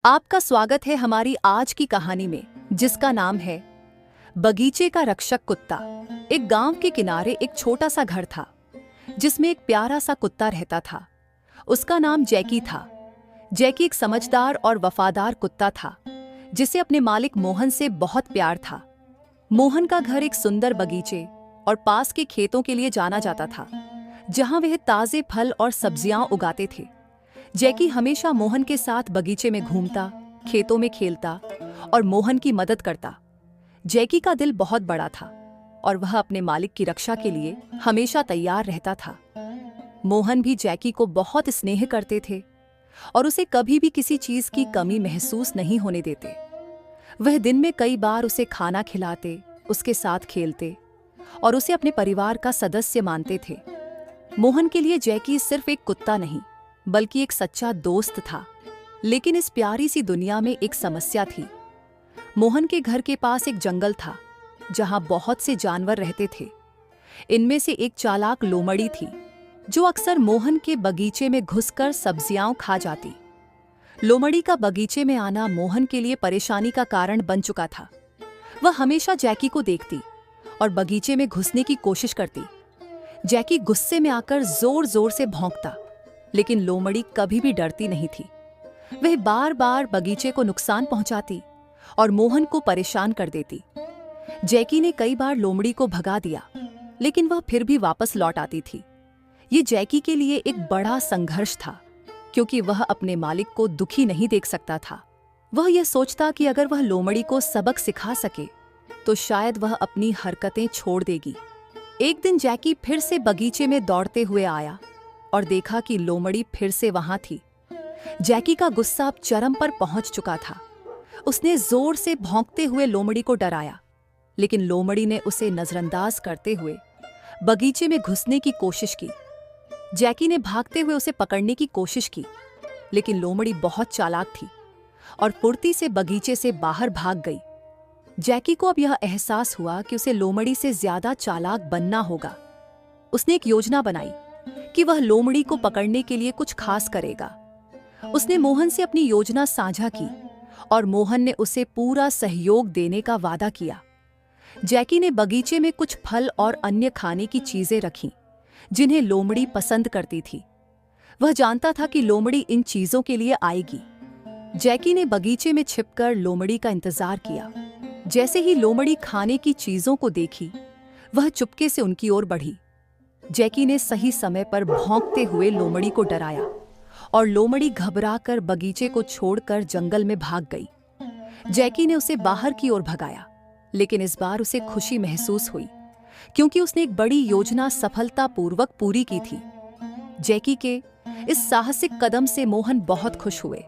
आपका स्वागत है हमारी आज की कहानी में, जिसका नाम है बगीचे का रक्षक कुत्ता। एक गांव के किनारे एक छोटा सा घर था, जिसमें एक प्यारा सा कुत्ता रहता था। उसका नाम जैकी था। जैकी एक समझदार और वफादार कुत्ता था, जिसे अपने मालिक मोहन से बहुत प्यार था। मोहन का घर एक सुंदर बगीचे और पास के खेतों के लिए जाना जाता था, जहां वह ताजे फल और सब्जियां उगाते थे। जैकी हमेशा मोहन के साथ बगीचे में घूमता, खेतों में खेलता और मोहन की मदद करता। जैकी का दिल बहुत बड़ा था और वह अपने मालिक की रक्षा के लिए हमेशा तैयार रहता था। मोहन भी जैकी को बहुत स्नेह करते थे और उसे कभी भी किसी चीज की कमी महसूस नहीं होने देते। वह दिन में कई बार उसे खाना खिलाते, उसके साथ खेलते और उसे अपने परिवार का सदस्य मानते थे। मोहन के लिए जैकी सिर्फ एक कुत्ता नहीं, बल्कि एक सच्चा दोस्त था। लेकिन इस प्यारी सी दुनिया में एक समस्या थी। मोहन के घर के पास एक जंगल था, जहां बहुत से जानवर रहते थे। इनमें से एक चालाक लोमड़ी थी, जो अक्सर मोहन के बगीचे में घुसकर सब्जियां खा जाती। लोमड़ी का बगीचे में आना मोहन के लिए परेशानी का कारण बन चुका था। वह हमेशा जैकी को देखती और बगीचे में घुसने की कोशिश करती। जैकी गुस्से में आकर जोर जोर से भौंकता, लेकिन लोमड़ी कभी भी डरती नहीं थी। वह बार बार बगीचे को नुकसान पहुंचाती और मोहन को परेशान कर देती। जैकी ने कई बार लोमड़ी को भगा दिया, लेकिन वह फिर भी वापस लौट आती थी। ये जैकी के लिए एक बड़ा संघर्ष था, क्योंकि वह अपने मालिक को दुखी नहीं देख सकता था। वह यह सोचता कि अगर वह लोमड़ी को सबक सिखा सके, तो शायद वह अपनी हरकतें छोड़ देगी। एक दिन जैकी फिर से बगीचे में दौड़ते हुए आया और देखा कि लोमड़ी फिर से वहां थी। जैकी का गुस्सा अब चरम पर पहुंच चुका था। उसने जोर से भौंकते हुए लोमड़ी को डराया, लेकिन लोमड़ी ने उसे नजरअंदाज करते हुए बगीचे में घुसने की कोशिश की। जैकी ने भागते हुए उसे पकड़ने की कोशिश की, लेकिन लोमड़ी बहुत चालाक थी और फुर्ती से बगीचे से बाहर भाग गई। जैकी को अब यह एहसास हुआ कि उसे लोमड़ी से ज्यादा चालाक बनना होगा। उसने एक योजना बनाई कि वह लोमड़ी को पकड़ने के लिए कुछ खास करेगा। उसने मोहन से अपनी योजना साझा की और मोहन ने उसे पूरा सहयोग देने का वादा किया। जैकी ने बगीचे में कुछ फल और अन्य खाने की चीजें रखीं, जिन्हें लोमड़ी पसंद करती थी। वह जानता था कि लोमड़ी इन चीजों के लिए आएगी। जैकी ने बगीचे में छिपकर लोमड़ी का इंतजार किया। जैसे ही लोमड़ी खाने की चीजों को देखी, वह चुपके से उनकी ओर बढ़ी। जैकी ने सही समय पर भौंकते हुए लोमड़ी को डराया और लोमड़ी घबराकर बगीचे को छोड़कर जंगल में भाग गई। जैकी ने उसे बाहर की ओर भगाया, लेकिन इस बार उसे खुशी महसूस हुई, क्योंकि उसने एक बड़ी योजना सफलतापूर्वक पूरी की थी। जैकी के इस साहसिक कदम से मोहन बहुत खुश हुए।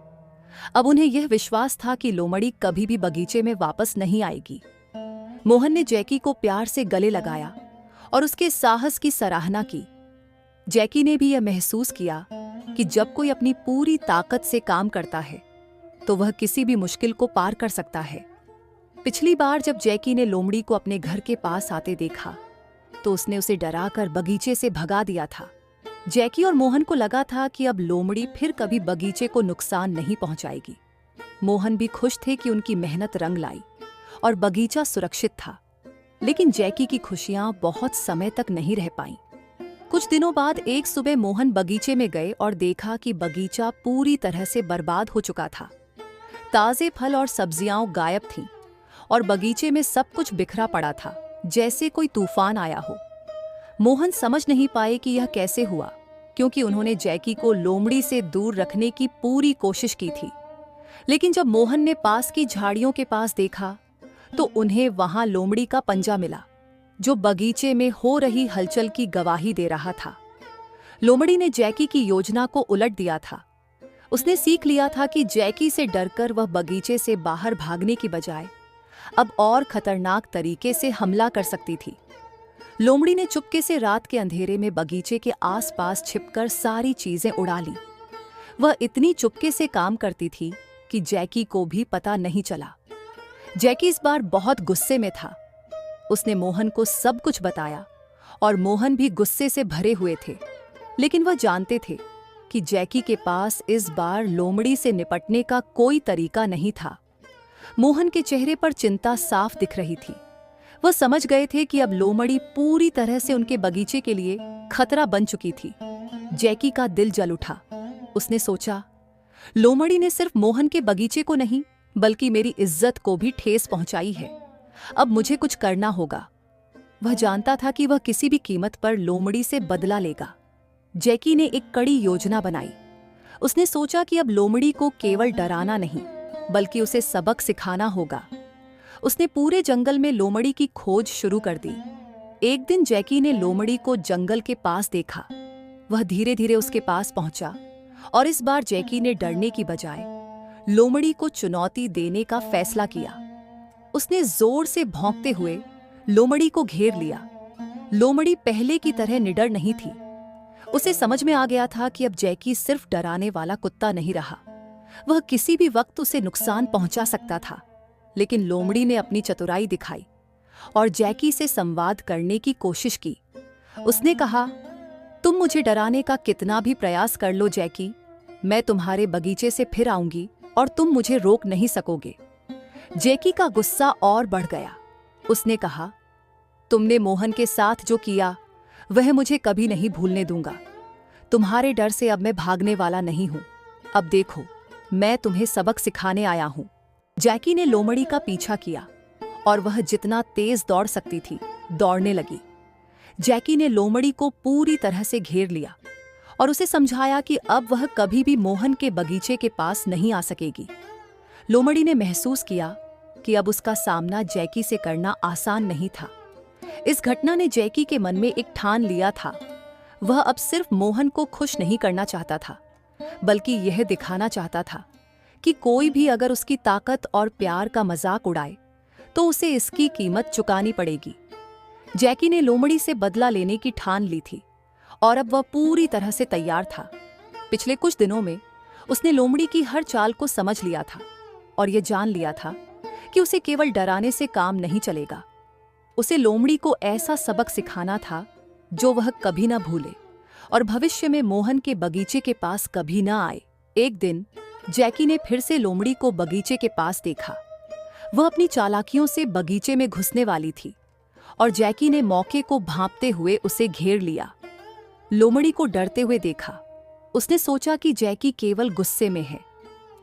अब उन्हें यह विश्वास था कि लोमड़ी कभी भी बगीचे में वापस नहीं आएगी। मोहन ने जैकी को प्यार से गले लगाया और उसके साहस की सराहना की। जैकी ने भी यह महसूस किया कि जब कोई अपनी पूरी ताकत से काम करता है, तो वह किसी भी मुश्किल को पार कर सकता है। पिछली बार जब जैकी ने लोमड़ी को अपने घर के पास आते देखा, तो उसने उसे डराकर बगीचे से भगा दिया था। जैकी और मोहन को लगा था कि अब लोमड़ी फिर कभी बगीचे को नुकसान नहीं पहुंचाएगी। मोहन भी खुश थे कि उनकी मेहनत रंग लाई और बगीचा सुरक्षित था। लेकिन जैकी की खुशियां बहुत समय तक नहीं रह पाईं। कुछ दिनों बाद एक सुबह मोहन बगीचे में गए और देखा कि बगीचा पूरी तरह से बर्बाद हो चुका था। ताजे फल और सब्जियां गायब थीं और बगीचे में सब कुछ बिखरा पड़ा था, जैसे कोई तूफान आया हो। मोहन समझ नहीं पाए कि यह कैसे हुआ, क्योंकि उन्होंने जैकी को लोमड़ी से दूर रखने की पूरी कोशिश की थी। लेकिन जब मोहन ने पास की झाड़ियों के पास देखा, तो उन्हें वहां लोमड़ी का पंजा मिला, जो बगीचे में हो रही हलचल की गवाही दे रहा था। लोमड़ी ने जैकी की योजना को उलट दिया था। उसने सीख लिया था कि जैकी से डरकर वह बगीचे से बाहर भागने की बजाय अब और खतरनाक तरीके से हमला कर सकती थी। लोमड़ी ने चुपके से रात के अंधेरे में बगीचे के आसपास छिपकर सारी चीजें उड़ा ली। वह इतनी चुपके से काम करती थी कि जैकी को भी पता नहीं चला। जैकी इस बार बहुत गुस्से में था। उसने मोहन को सब कुछ बताया और मोहन भी गुस्से से भरे हुए थे। लेकिन वह जानते थे कि जैकी के पास इस बार लोमड़ी से निपटने का कोई तरीका नहीं था। मोहन के चेहरे पर चिंता साफ दिख रही थी। वह समझ गए थे कि अब लोमड़ी पूरी तरह से उनके बगीचे के लिए खतरा बन चुकी थी। जैकी का दिल जल उठा। उसने सोचा, लोमड़ी ने सिर्फ मोहन के बगीचे को नहीं बल्कि मेरी इज्जत को भी ठेस पहुंचाई है। अब मुझे कुछ करना होगा। वह जानता था कि वह किसी भी कीमत पर लोमड़ी से बदला लेगा। जैकी ने एक कड़ी योजना बनाई। उसने सोचा कि अब लोमड़ी को केवल डराना नहीं बल्कि उसे सबक सिखाना होगा। उसने पूरे जंगल में लोमड़ी की खोज शुरू कर दी। एक दिन जैकी ने लोमड़ी को जंगल के पास देखा। वह धीरे धीरे उसके पास पहुंचा और इस बार जैकी ने डरने की बजाय लोमड़ी को चुनौती देने का फैसला किया। उसने जोर से भौंकते हुए लोमड़ी को घेर लिया। लोमड़ी पहले की तरह निडर नहीं थी। उसे समझ में आ गया था कि अब जैकी सिर्फ डराने वाला कुत्ता नहीं रहा, वह किसी भी वक्त उसे नुकसान पहुंचा सकता था। लेकिन लोमड़ी ने अपनी चतुराई दिखाई और जैकी से संवाद करने की कोशिश की। उसने कहा, तुम मुझे डराने का कितना भी प्रयास कर लो जैकी, मैं तुम्हारे बगीचे से फिर आऊंगी और तुम मुझे रोक नहीं सकोगे। जैकी का गुस्सा और बढ़ गया। उसने कहा, तुमने मोहन के साथ जो किया वह मुझे कभी नहीं भूलने दूंगा। तुम्हारे डर से अब मैं भागने वाला नहीं हूं। अब देखो, मैं तुम्हें सबक सिखाने आया हूं। जैकी ने लोमड़ी का पीछा किया और वह जितना तेज दौड़ सकती थी दौड़ने लगी। जैकी ने लोमड़ी को पूरी तरह से घेर लिया और उसे समझाया कि अब वह कभी भी मोहन के बगीचे के पास नहीं आ सकेगी। लोमड़ी ने महसूस किया कि अब उसका सामना जैकी से करना आसान नहीं था। इस घटना ने जैकी के मन में एक ठान लिया था। वह अब सिर्फ मोहन को खुश नहीं करना चाहता था बल्कि यह दिखाना चाहता था कि कोई भी अगर उसकी ताकत और प्यार का मजाक उड़ाए तो उसे इसकी कीमत चुकानी पड़ेगी। जैकी ने लोमड़ी से बदला लेने की ठान ली थी और अब वह पूरी तरह से तैयार था। पिछले कुछ दिनों में उसने लोमड़ी की हर चाल को समझ लिया था और यह जान लिया था कि उसे केवल डराने से काम नहीं चलेगा। उसे लोमड़ी को ऐसा सबक सिखाना था जो वह कभी ना भूले और भविष्य में मोहन के बगीचे के पास कभी ना आए। एक दिन जैकी ने फिर से लोमड़ी को बगीचे के पास देखा। वह अपनी चालाकियों से बगीचे में घुसने वाली थी और जैकी ने मौके को भांपते हुए उसे घेर लिया। लोमड़ी को डरते हुए देखा। उसने सोचा कि जैकी केवल गुस्से में है,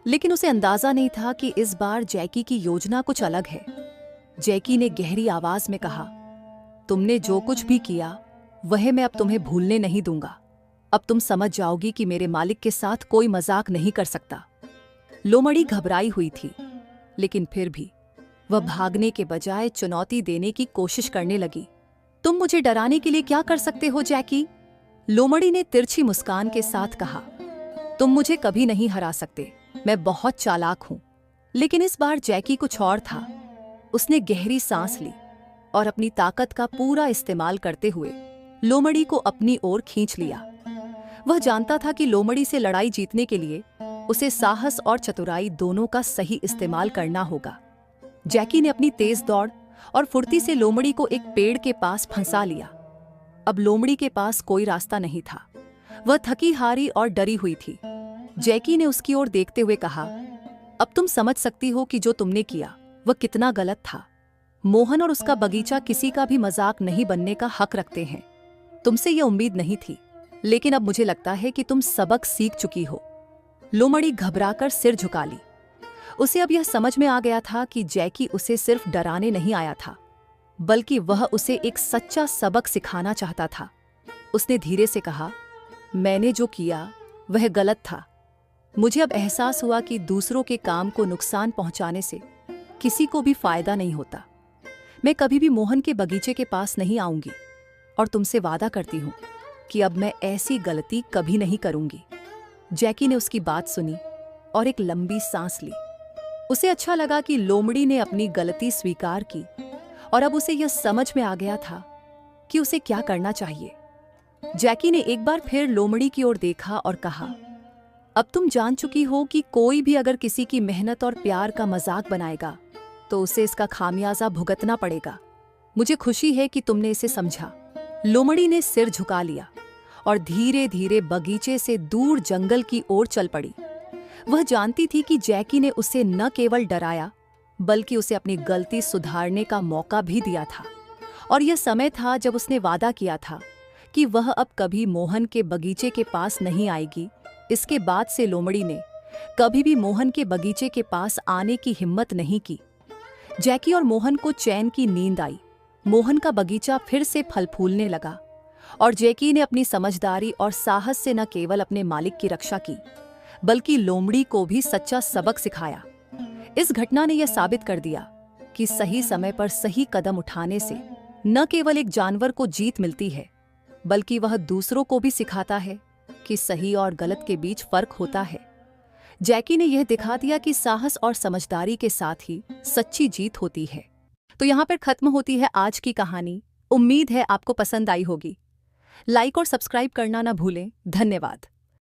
लेकिन उसे अंदाजा नहीं था कि इस बार जैकी की योजना कुछ अलग है। जैकी ने गहरी आवाज में कहा, तुमने जो कुछ भी किया वह मैं अब तुम्हें भूलने नहीं दूंगा। अब तुम समझ जाओगी कि मेरे मालिक के साथ कोई मजाक नहीं कर सकता। लोमड़ी घबराई हुई थी, लेकिन फिर भी वह भागने के बजाय चुनौती देने की कोशिश करने लगी। तुम मुझे डराने के लिए क्या कर सकते हो जैकी? लोमड़ी ने तिरछी मुस्कान के साथ कहा, तुम मुझे कभी नहीं हरा सकते, मैं बहुत चालाक हूं। लेकिन इस बार जैकी कुछ और था। उसने गहरी सांस ली और अपनी ताकत का पूरा इस्तेमाल करते हुए लोमड़ी को अपनी ओर खींच लिया। वह जानता था कि लोमड़ी से लड़ाई जीतने के लिए उसे साहस और चतुराई दोनों का सही इस्तेमाल करना होगा। जैकी ने अपनी तेज दौड़ और फुर्ती से लोमड़ी को एक पेड़ के पास फंसा लिया। अब लोमड़ी के पास कोई रास्ता नहीं था। वह थकी हारी और डरी हुई थी। जैकी ने उसकी ओर देखते हुए कहा, अब तुम समझ सकती हो कि जो तुमने किया वह कितना गलत था। मोहन और उसका बगीचा किसी का भी मजाक नहीं बनने का हक रखते हैं। तुमसे यह उम्मीद नहीं थी, लेकिन अब मुझे लगता है कि तुम सबक सीख चुकी हो। लोमड़ी घबराकर सिर झुका ली। उसे अब यह समझ में आ गया था कि जैकी उसे सिर्फ डराने नहीं आया था, बल्कि वह उसे एक सच्चा सबक सिखाना चाहता था। उसने धीरे से कहा, मैंने जो किया वह गलत था। मुझे अब एहसास हुआ कि दूसरों के काम को नुकसान पहुंचाने से किसी को भी फायदा नहीं होता। मैं कभी भी मोहन के बगीचे के पास नहीं आऊंगी और तुमसे वादा करती हूं कि अब मैं ऐसी गलती कभी नहीं करूंगी। जैकी ने उसकी बात सुनी और एक लंबी सांस ली। उसे अच्छा लगा कि लोमड़ी ने अपनी गलती स्वीकार की और अब उसे यह समझ में आ गया था कि उसे क्या करना चाहिए। जैकी ने एक बार फिर लोमड़ी की ओर देखा और कहा, अब तुम जान चुकी हो कि कोई भी अगर किसी की मेहनत और प्यार का मजाक बनाएगा तो उसे इसका खामियाजा भुगतना पड़ेगा। मुझे खुशी है कि तुमने इसे समझा। लोमड़ी ने सिर झुका लिया और धीरे धीरे बगीचे से दूर जंगल की ओर चल पड़ी। वह जानती थी कि जैकी ने उसे न केवल डराया बल्कि उसे अपनी गलती सुधारने का मौका भी दिया था। और यह समय था जब उसने वादा किया था कि वह अब कभी मोहन के बगीचे के पास नहीं आएगी। इसके बाद से लोमड़ी ने कभी भी मोहन के बगीचे के पास आने की हिम्मत नहीं की। जैकी और मोहन को चैन की नींद आई। मोहन का बगीचा फिर से फल फूलने लगा और जैकी ने अपनी समझदारी और साहस से न केवल अपने मालिक की रक्षा की बल्कि लोमड़ी को भी सच्चा सबक सिखाया। इस घटना ने यह साबित कर दिया कि सही समय पर सही कदम उठाने से न केवल एक जानवर को जीत मिलती है बल्कि वह दूसरों को भी सिखाता है कि सही और गलत के बीच फर्क होता है। जैकी ने यह दिखा दिया कि साहस और समझदारी के साथ ही सच्ची जीत होती है। तो यहाँ पर खत्म होती है आज की कहानी। उम्मीद है आपको पसंद आई होगी। लाइक और सब्सक्राइब करना ना भूलें। धन्यवाद।